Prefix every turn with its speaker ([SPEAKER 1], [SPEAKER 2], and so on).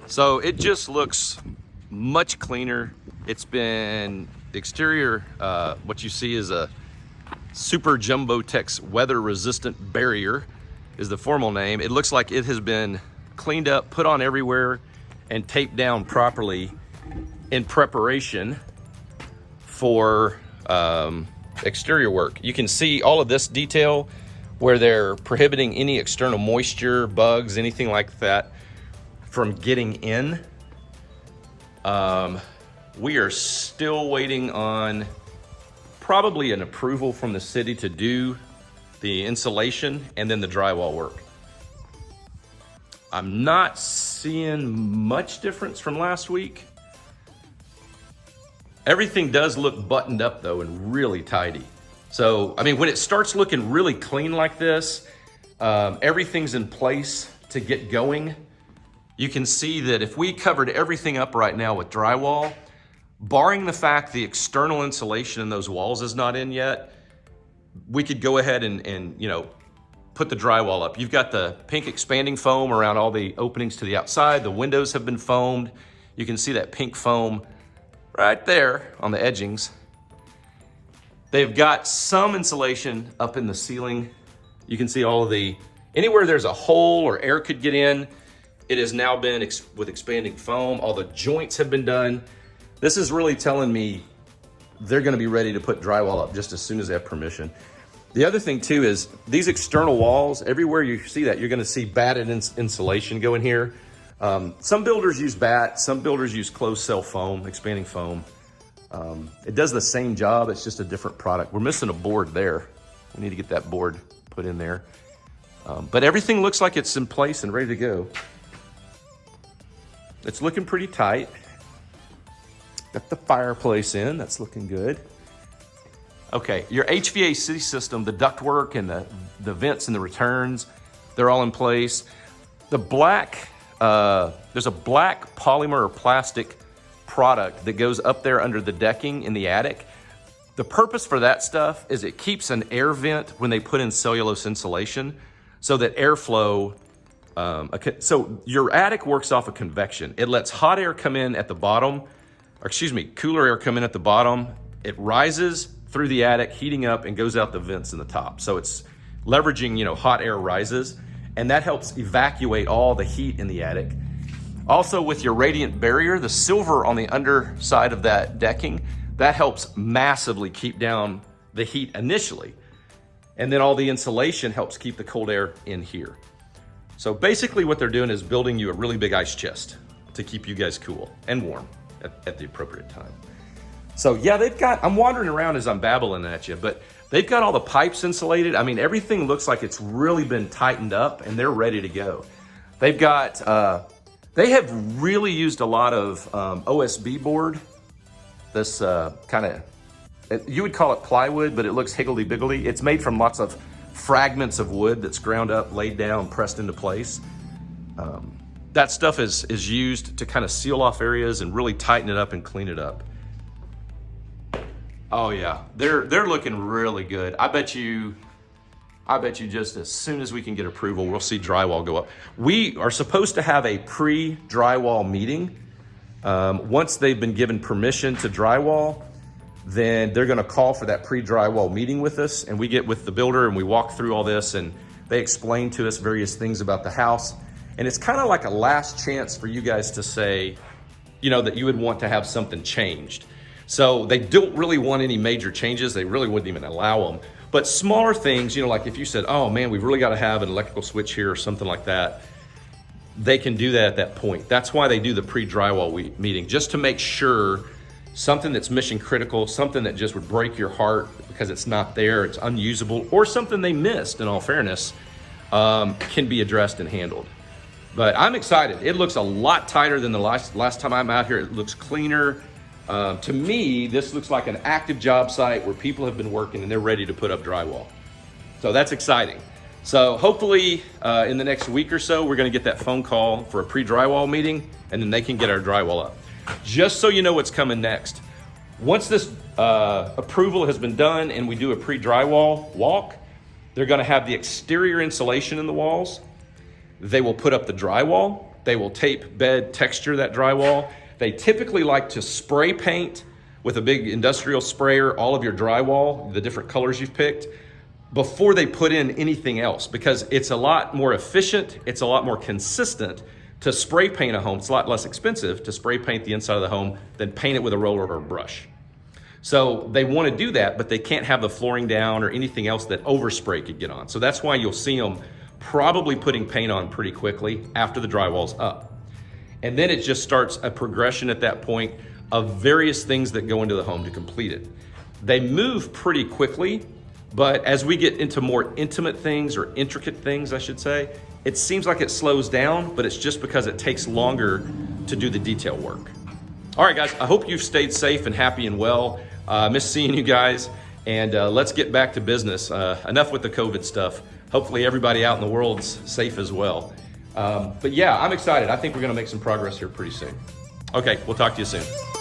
[SPEAKER 1] So it just looks much cleaner. It's been the exterior, what you see is a Super Jumbo Tex weather resistant barrier is the formal name. It looks like it has been cleaned up, put on everywhere, and taped down properly in preparation for exterior work. You can see all of this detail where they're prohibiting any external moisture, bugs, anything like that from getting in. We are still waiting on probably an approval from the city to do the insulation and then the drywall work. I'm not seeing much difference from last week. Everything does look buttoned up though and really tidy. So, I mean, when it starts looking really clean like this, everything's in place to get going. You can see that if we covered everything up right now with drywall, barring the fact the external insulation in those walls is not in yet, we could go ahead and you know, put the drywall up. You've got the pink expanding foam around all the openings to the outside. The windows have been foamed. You can see that pink foam right there on the edgings. They've got some insulation up in the ceiling. You can see all of the, anywhere there's a hole or air could get in, it has now been with expanding foam. All the joints have been done. This is really telling me they're gonna be ready to put drywall up just as soon as they have permission. The other thing too is these external walls, everywhere you see that, you're gonna see batted insulation go in here. Some builders use batt, some builders use closed cell foam, expanding foam. It does the same job, it's just a different product. We're missing a board there. We need to get that board put in there. But everything looks like it's in place and ready to go. It's looking pretty tight. Got the fireplace in, that's looking good. Okay, your HVAC system, the ductwork and the vents and the returns, they're all in place. The black, there's a black polymer or plastic product that goes up there under the decking in the attic. The purpose for that stuff is it keeps an air vent when they put in cellulose insulation so that airflow, so your attic works off of convection. It lets hot air come in at the bottom, or excuse me, cooler air come in at the bottom. It rises through the attic, heating up, and goes out the vents in the top. So it's leveraging, you know, hot air rises, and that helps evacuate all the heat in the attic. Also with your radiant barrier, the silver on the underside of that decking, that helps massively keep down the heat initially. And then all the insulation helps keep the cold air in here. So basically what they're doing is building you a really big ice chest to keep you guys cool and warm at the appropriate time. So yeah, they've got, I'm wandering around as I'm babbling at you, but they've got all the pipes insulated. I mean, everything looks like it's really been tightened up and they're ready to go. They've got, they have really used a lot of OSB board. This kind of, you would call it plywood, but it looks higgledy-biggledy. It's made from lots of fragments of wood that's ground up, laid down, pressed into place. That stuff is used to kind of seal off areas and really tighten it up and clean it up. Oh yeah, they're looking really good. I bet you just as soon as we can get approval, we'll see drywall go up. We are supposed to have a pre-drywall meeting. Once they've been given permission to drywall, then they're gonna call for that pre-drywall meeting with us, and we get with the builder and we walk through all this, and they explain to us various things about the house. And it's kind of like a last chance for you guys to say, you know, that you would want to have something changed. So they don't really want any major changes. They really wouldn't even allow them. But smaller things, you know, like if you said, oh man, we've really got to have an electrical switch here or something like that, they can do that at that point. That's why they do the pre-drywall meeting, just to make sure something that's mission critical, something that just would break your heart because it's not there, it's unusable, or something they missed, in all fairness, can be addressed and handled. But I'm excited. It looks a lot tighter than the last time I'm out here. It looks cleaner. To me, this looks like an active job site where people have been working and they're ready to put up drywall. So that's exciting. So hopefully in the next week or so, we're gonna get that phone call for a pre-drywall meeting, and then they can get our drywall up. Just so you know what's coming next. Once this approval has been done and we do a pre-drywall walk, they're gonna have the exterior insulation in the walls. They will put up the drywall, They will tape, bed, texture that drywall. They typically like to spray paint with a big industrial sprayer all of your drywall, the different colors you've picked, before they put in anything else, because it's a lot more efficient, it's a lot more consistent to spray paint a home. It's a lot less expensive to spray paint the inside of the home than paint it with a roller or a brush. So they want to do that, but they can't have the flooring down or anything else that overspray could get on. So that's why you'll see them probably putting paint on pretty quickly after the drywall's up. And then it just starts a progression at that point of various things that go into the home to complete it. They move pretty quickly, but as we get into more intimate things, or intricate things, I should say, it seems like it slows down, but it's just because it takes longer to do the detail work. All right, guys, I hope you've stayed safe and happy and well. Miss seeing you guys, and let's get back to business. Enough with the COVID stuff. Hopefully everybody out in the world's safe as well. But yeah, I'm excited. I think we're gonna make some progress here pretty soon. Okay, we'll talk to you soon.